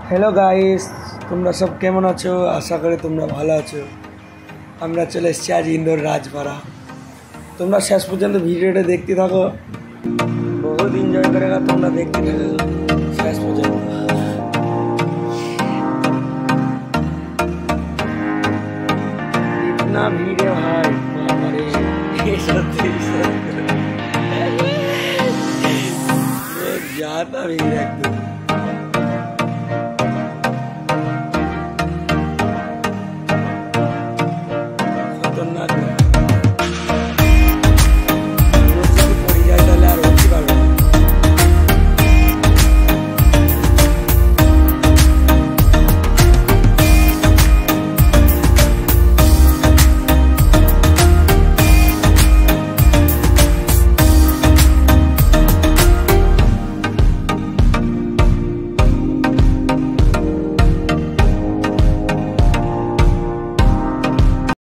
Hello guys, তোমরা সব কেমন আছো? আশা করি তোমরা ভালো আছো। আমরা চলে এসেছি আজ ইন্দোর রাজপাড়া। তোমরা শেষ পর্যন্ত ভিডিওটা দেখতে থাকো, বহুত এনজয় করেগা তোমরা দেখতে থাকো।